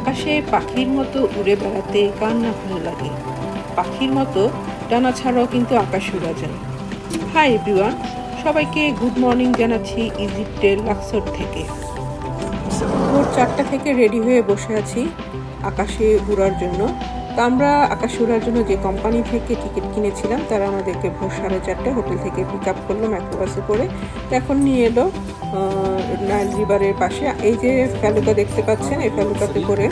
আকাশে পাখির মতো উড়ে বেড়াতে কার না ভালো লাগে। পাখির মতো ডানা ছাড়াও কিন্তু আকাশে উড়া যায়। হাই এভরিওয়ান, সবাইকে গুড মর্নিং জানাচ্ছি ইজিপ্টের লাক্সর থেকে। ভোর 4টা থেকে রেডি হয়ে বসে আছি আকাশে উড়ার জন্য। তো আমরা আকাশে উড়ার জন্য যে কোম্পানি থেকে টিকিট কিনেছিলাম তারা আমাদেরকে ভোর 4:30টায় হোটেল থেকে পিক আপ করলো মাইক্রোবাসে করে। তো এখন নিয়ে এলো নাইল রিভারের পাশে। এই যে ফেলুকা দেখতে পাচ্ছেন, এই ফেলুকাতে করে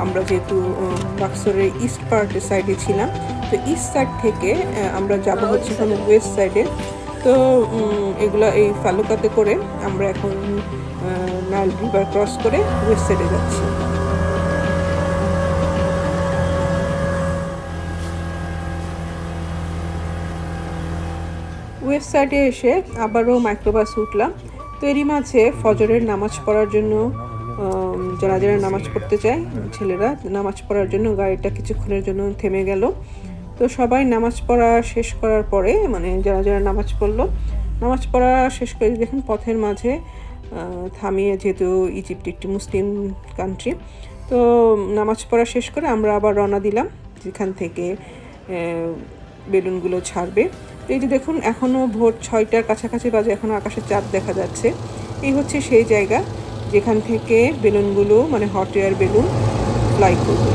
আমরা যেহেতু লাক্সরের ইস্ট পার্টের সাইডে ছিলাম, তো ইস্ট সাইড থেকে আমরা যাব হচ্ছে এখন ওয়েস্ট সাইডে। তো এই ফেলুকাতে করে আমরা এখন নাইল রিভার ক্রস করে ওয়েস্ট সাইডে যাচ্ছি। ওয়েস্ট সাইডে এসে আবারও মাইক্রোবাস উঠলাম। তো এরই মাঝে ফজরের নামাজ পড়ার জন্য যারা যারা নামাজ পড়তে চায় ছেলেরা নামাজ পড়ার জন্য গাড়িটা কিছুক্ষণের জন্য থেমে গেল। তো সবাই নামাজ পড়া শেষ করার পরে যারা যারা নামাজ পড়লো, নামাজ পড়া শেষ করে দেখুন পথের মাঝে থামিয়ে, যেহেতু ইজিপ্ট একটি মুসলিম কান্ট্রি, তো নামাজ পড়া শেষ করে আমরা আবার রওনা দিলাম যেখান থেকে বেলুনগুলো ছাড়বে। তো এই যে দেখুন এখনও ভোর 6টার কাছাকাছি বাজে, এখনও আকাশে চাঁদ দেখা যাচ্ছে। এই হচ্ছে সেই জায়গা যেখান থেকে বেলুনগুলো হট এয়ার বেলুন ফ্লাই করবে।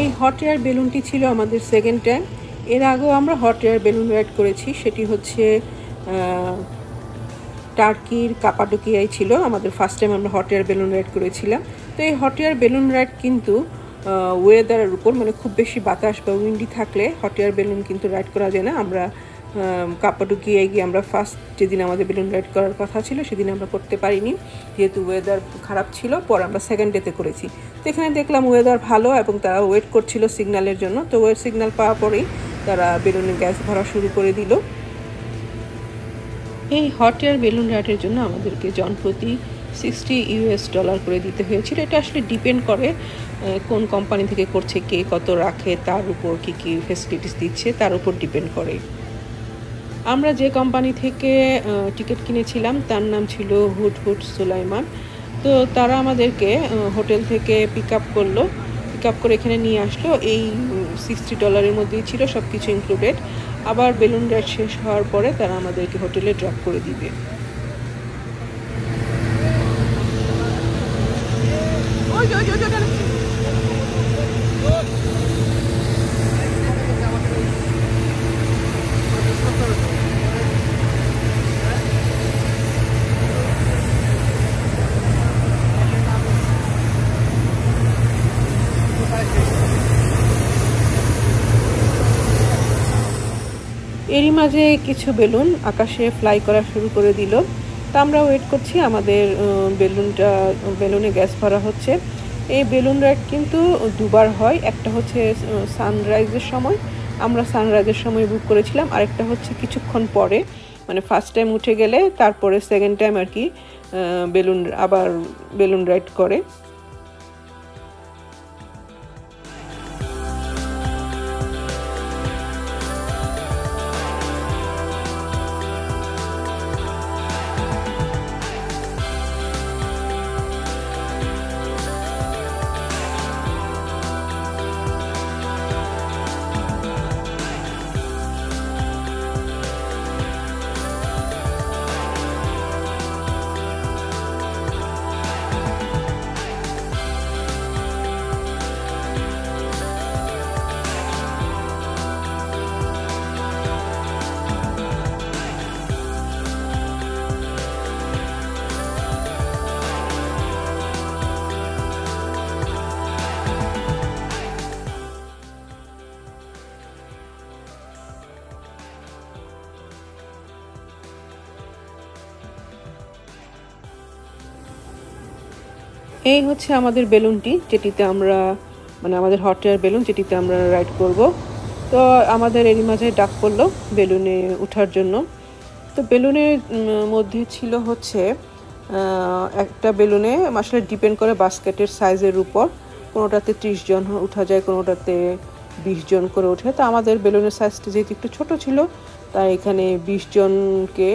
এই হট এয়ার বেলুনটি ছিল আমাদের সেকেন্ড টাইম। এর আগেও আমরা হট এয়ার বেলুন রাইড করেছি, সেটি হচ্ছে টার্কির কাপাডোকিয়ায় ছিল আমাদের ফার্স্ট টাইম আমরা হট এয়ার বেলুন রাইড করেছিলাম। তো এই হট এয়ার বেলুন রাইড কিন্তু ওয়েদারের উপর খুব বেশি বাতাস বা উইন্ডি থাকলে হট এয়ার বেলুন কিন্তু রাইড করা যায় না। আমরা কাপাডোকিয়ায় গিয়ে আমরা ফার্স্ট যেদিন আমাদের বেলুন রাইড করার কথা ছিল সেদিন আমরা করতে পারিনি, যেহেতু ওয়েদার খারাপ ছিল। পর আমরা সেকেন্ড ডেতে করেছি। তো এখানে দেখলাম ওয়েদার ভালো এবং তারা ওয়েট করছিল সিগন্যালের জন্য। তো ওয়েট সিগন্যাল পাওয়ার পরেই তারা বেলুনে গ্যাস ভরা শুরু করে দিল। এই হট এয়ার বেলুন রাইডের জন্য আমাদেরকে জনপ্রতি $60 করে দিতে হয়েছিল। এটা আসলে ডিপেন্ড করে কোন কোম্পানি থেকে করছে, কে কত রাখে, তার উপর কী কী ফেসিলিটিস দিচ্ছে তার উপর ডিপেন্ড করে। আমরা যে কোম্পানি থেকে টিকিট কিনেছিলাম তার নাম ছিল হুড সুলাইমান। তো তারা আমাদেরকে হোটেল থেকে পিক আপ করলো, পিক আপ করে এখানে নিয়ে আসলো। এই $60 মধ্যেই ছিল সব কিছু ইনক্লুডেড। আবার বেলুন রাইড শেষ হওয়ার পরে তারা আমাদেরকে হোটেলে ড্রপ করে দিবে। এরই মাঝে কিছু বেলুন আকাশে ফ্লাই করা শুরু করে দিল। তা আমরা ওয়েট করছি, আমাদের বেলুনে গ্যাস ভরা হচ্ছে। এই বেলুন রাইড কিন্তু দুবার হয়, একটা হচ্ছে সানরাইজের সময়, আমরা সানরাইজের সময় বুক করেছিলাম, আরেকটা হচ্ছে কিছুক্ষণ পরে ফার্স্ট টাইম উঠে গেলে তারপরে সেকেন্ড টাইম আর কি বেলুন রাইড করে। এই হচ্ছে আমাদের বেলুনটি, যেটিতে আমরা আমাদের হট এয়ার বেলুন যেটিতে আমরা রাইড করব। তো আমাদের এরই মাঝে ডাক পড়লো বেলুনে ওঠার জন্য। তো বেলুনের মধ্যে ছিল হচ্ছে একটা বেলুনে আসলে ডিপেন্ড করে বাস্কেটের সাইজের উপর, কোনোটাতে 30 জন উঠা যায়, কোনোটাতে 20 জন করে ওঠে। তো আমাদের বেলুনের সাইজটা যেহেতু একটু ছোট ছিল, তাই এখানে 20 জনকে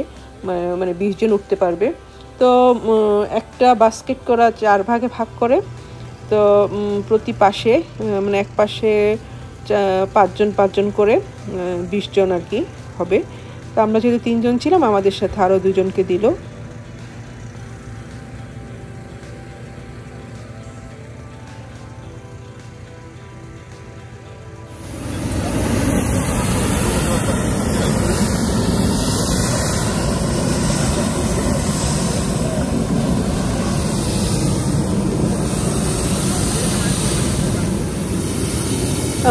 20 জন উঠতে পারবে। তো একটা বাস্কেট করা 4 ভাগে ভাগ করে, তো প্রতি পাশে মানে এক পাশে 5 জন 5 জন করে 20 জন আর কি হবে। তো আমরা যেহেতু 3 জন ছিলাম, আমাদের সাথে আরও 2 জনকে দিল।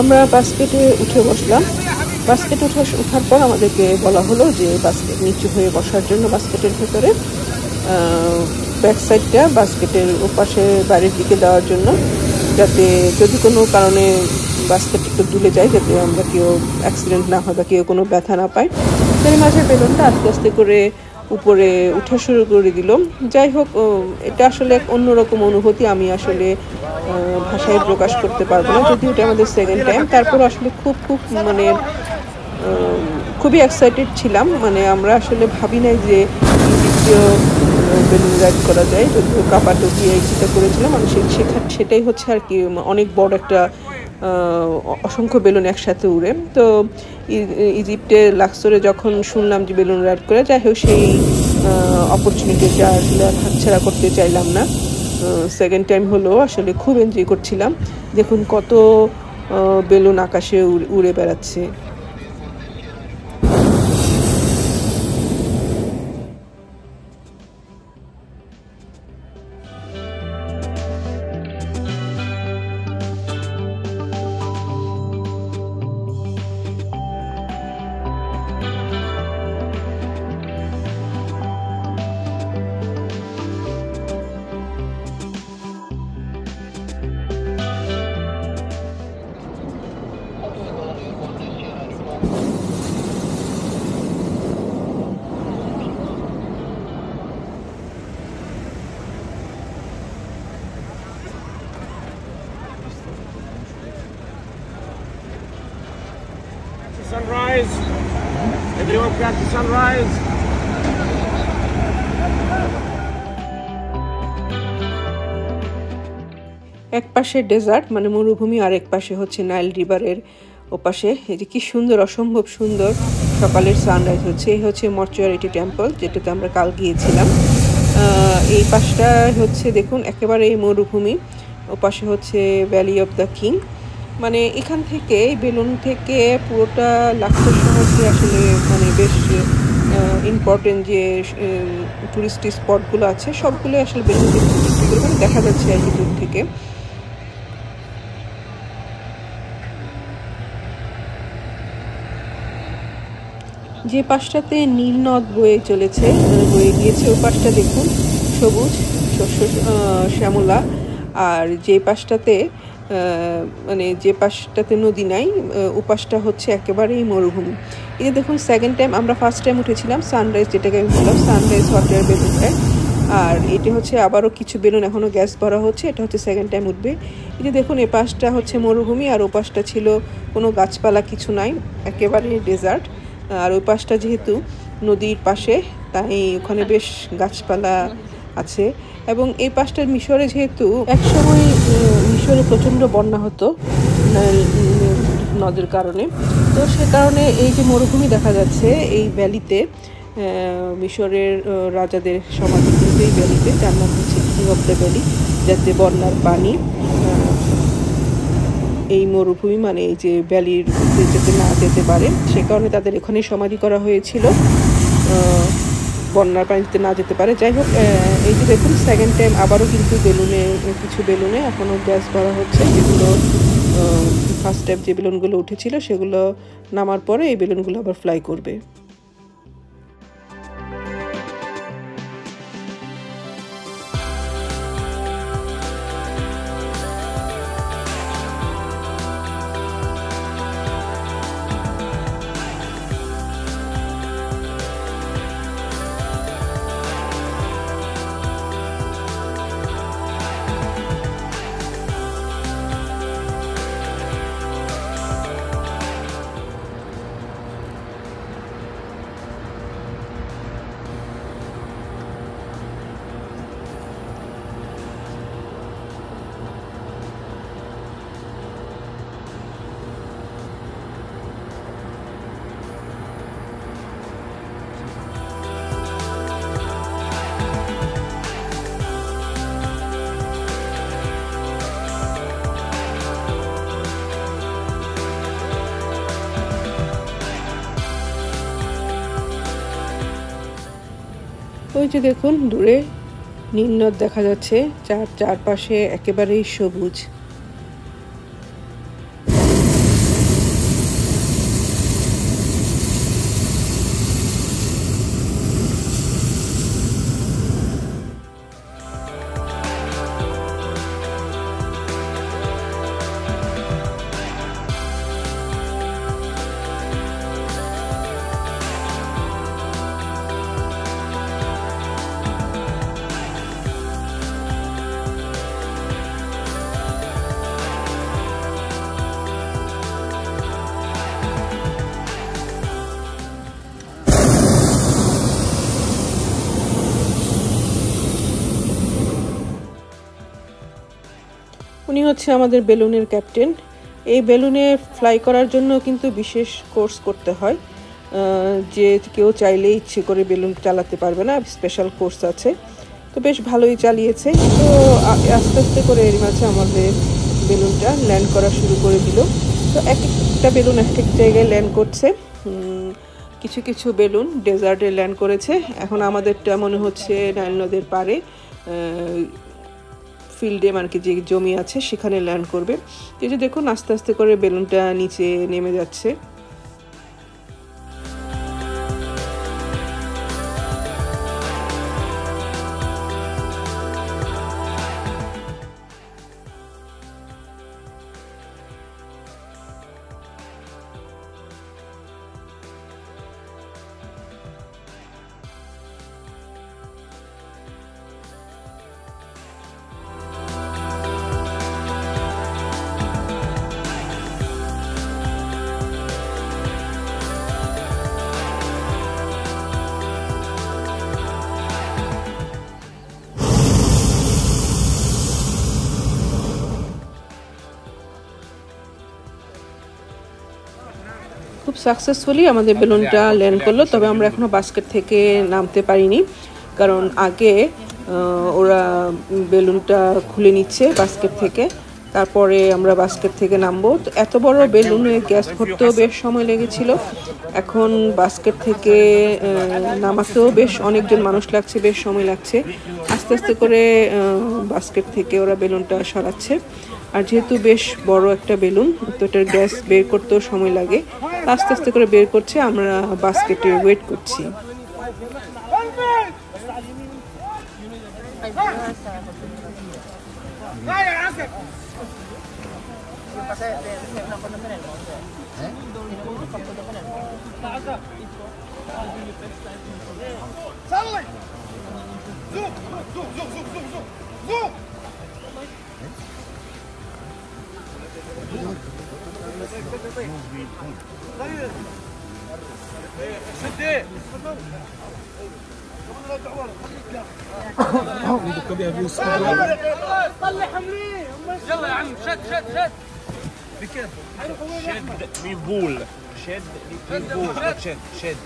আমরা বাস্কেটে উঠে বসলাম। বাস্কেট ওঠার পর আমাদেরকে বলা হলো যে বাস্কেট নিচু হয়ে বসার জন্য বাস্কেটের ভেতরে ব্যাক সাইডটা বাস্কেটের ওপাশে বাড়ির দিকে দেওয়ার জন্য, যাতে যদি কোনো কারণে বাস্কেট একটু দুলে যায়, যাতে আমরা কেউ অ্যাক্সিডেন্ট না হয় বা কেউ কোনো ব্যথা না পায়। তার মাঝে বেলুনটা আস্তে আস্তে করে উপরে উঠা শুরু করে দিল। যাই হোক, এটা আসলে এক অন্যরকম অনুভূতি, আমি আসলে ভাষায় প্রকাশ করতে পারবো না, যদিও এটা আমাদের সেকেন্ড টাইম। তারপর আসলে খুব মানে খুবই এক্সাইটেড ছিলাম। মানে আমরা আসলে ভাবি নাই যে দ্বিতীয় বেলুন রাইড করা যায়, যদিও কাপাটোকিয়া যেটা করেছিলাম আমি সেটাই হচ্ছে আর কি অনেক বড় একটা অসংখ্য বেলুন একসাথে উড়ে। তো ইজিপ্টে লাক্সোরে যখন শুনলাম যে বেলুন রাইড করে, যাই হোক সেই অপরচুনিটিটা আসলে হাতছাড়া করতে চাইলাম না। সেকেন্ড টাইম হলো, আসলে খুব এনজয় করছিলাম। দেখুন কত বেলুন আকাশে উড়ে বেড়াচ্ছে। Sunrise. Everyone got the sunrise. এক পাশে ডেজার্ট মানে মরুভূমি, আর এক পাশে হচ্ছে নাইল রিভারের ওপাশে। এই যে কি সুন্দর, অসম্ভব সুন্দর সকালের সানরাইজ হচ্ছে। এই হচ্ছে মর্চুয়ারিটি টেম্পল, যেটাতে আমরা কাল গিয়েছিলাম। এই পাশটা হচ্ছে দেখুন একেবারে এই মরুভূমি, ওপাশে হচ্ছে ভ্যালি অফ দ্য কিং। মানে এখান থেকে বেলুন থেকে পুরোটা লাক্সোর শহরকে আসলে মানে বেশ ইম্পর্টেন্ট যে টুরিস্ট স্পটগুলো আছে সবগুলো আসলে বেলুন থেকে দেখা যাচ্ছে আর কি দূর থেকে। যে পাশটাতে নীল নদ বয়ে চলেছে, বয়ে গিয়েছে, ওই পাশটা দেখুন সবুজ শস্য শ্যামলা। আর যে পাশটাতে মানে যে পাশটাতে নদী নাই, ওপাশটা হচ্ছে একেবারেই মরুভূমি। এই যে দেখুন সেকেন্ড টাইম, আমরা ফার্স্ট টাইম উঠেছিলাম সানরাইজ, যেটাকে আমি বললাম সানরাইজ হট এয়ার বেলুনটায়। আর এটা হচ্ছে আবারও কিছু বেলুন এখনও গ্যাস ভরা হচ্ছে, এটা হচ্ছে সেকেন্ড টাইম উঠবে। এই যে দেখুন এ পাশটা হচ্ছে মরুভূমি, আর ও পাশটা ছিল কোনো গাছপালা কিছু নাই, একেবারে ডেজার্ট। আর ওই পাশটা যেহেতু নদীর পাশে, তাই ওখানে বেশ গাছপালা আছে। এবং এই পাশটার মিশরে যেহেতু একসময় মিশরে প্রচণ্ড বন্যা হতো নদের কারণে, তো সে কারণে এই যে মরুভূমি দেখা যাচ্ছে এই ভ্যালিতে, মিশরের রাজাদের সমাধি কিন্তু এই ভ্যালিতে, যার নাম হচ্ছে কিং অফ দ্য ভ্যালি, যাতে বন্যার পানি এই মরুভূমি মানে এই যে ভ্যালির যেতে না যেতে পারে, সে কারণে তাদের এখানেই সমাধি করা হয়েছিল, বন্যার পানিতে না যেতে পারে। যাই হোক, এই যে দেখুন সেকেন্ড টাইম আবারও কিন্তু কিছু বেলুনে এখনও গ্যাস ভরা হচ্ছে, যেগুলো ফার্স্ট টাইম যে বেলুনগুলো উঠেছিল সেগুলো নামার পরে এই বেলুনগুলো আবার ফ্লাই করবে। ওই যে দেখুন দূরে নীল নদ দেখা যাচ্ছে, চারপাশে একেবারেই সবুজ। উনি হচ্ছে আমাদের বেলুনের ক্যাপ্টেন। এই বেলুনে ফ্লাই করার জন্য কিন্তু বিশেষ কোর্স করতে হয়, যে কেউ চাইলে ইচ্ছে করে বেলুন চালাতে পারবে না, স্পেশাল কোর্স আছে। তো বেশ ভালোই চালিয়েছে। তো আস্তে আস্তে করে এর মাঝে আমাদের বেলুনটা ল্যান্ড করা শুরু করে দিল। তো এক একটা বেলুন এক এক জায়গায় ল্যান্ড করছে। কিছু কিছু বেলুন ডেজার্টে ল্যান্ড করেছে। এখন আমাদেরটা মনে হচ্ছে নাইল নদের পাড়ে ফিল্ডে, মানে কি যে জমি আছে সেখানে ল্যান্ড করবে। এই যে দেখুন আস্তে আস্তে করে বেলুনটা নিচে নেমে যাচ্ছে। খুব সাকসেসফুলি আমাদের বেলুনটা ল্যান্ড করলো। তবে আমরা এখনো বাস্কেট থেকে নামতে পারিনি, কারণ আগে ওরা বেলুনটা খুলে নিচ্ছে বাস্কেট থেকে, তারপরে আমরা বাস্কেট থেকে নামবো। তো এত বড় বেলুনে গ্যাস ভরতেও বেশ সময় লেগেছিল। এখন বাস্কেট থেকে নামাতেও বেশ অনেকজন মানুষ লাগছে, বেশ সময় লাগছে। আস্তে আস্তে করে বাস্কেট থেকে ওরা বেলুনটা সরাচ্ছে। আর যেহেতু বেশ বড় একটা বেলুন, তো এটার গ্যাস বের করতেও সময় লাগে। আস্তে আস্তে করে বের করছে, আমরা বাস্কেটে ওয়েট করছি। يلا يا عم شد شد شد بكيف شد بيبول شد بيبول شد شد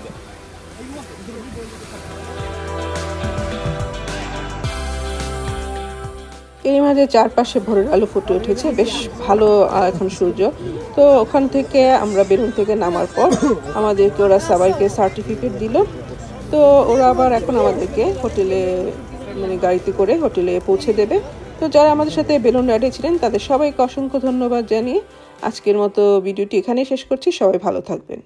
এর মাঝে চারপাশে ভোরের আলো ফুটে উঠেছে, বেশ ভালো এখন সূর্য। তো ওখান থেকে আমরা বেলুন থেকে নামার পর আমাদেরকে ওরা সবাইকে সার্টিফিকেট দিল। তো ওরা আবার এখন আমাদেরকে হোটেলে, মানে গাড়িতে করে হোটেলে পৌঁছে দেবে। তো যারা আমাদের সাথে বেলুন রাইডে ছিলেন তাদের সবাইকে অসংখ্য ধন্যবাদ জানিয়ে আজকের মতো ভিডিওটি এখানেই শেষ করছি। সবাই ভালো থাকবেন।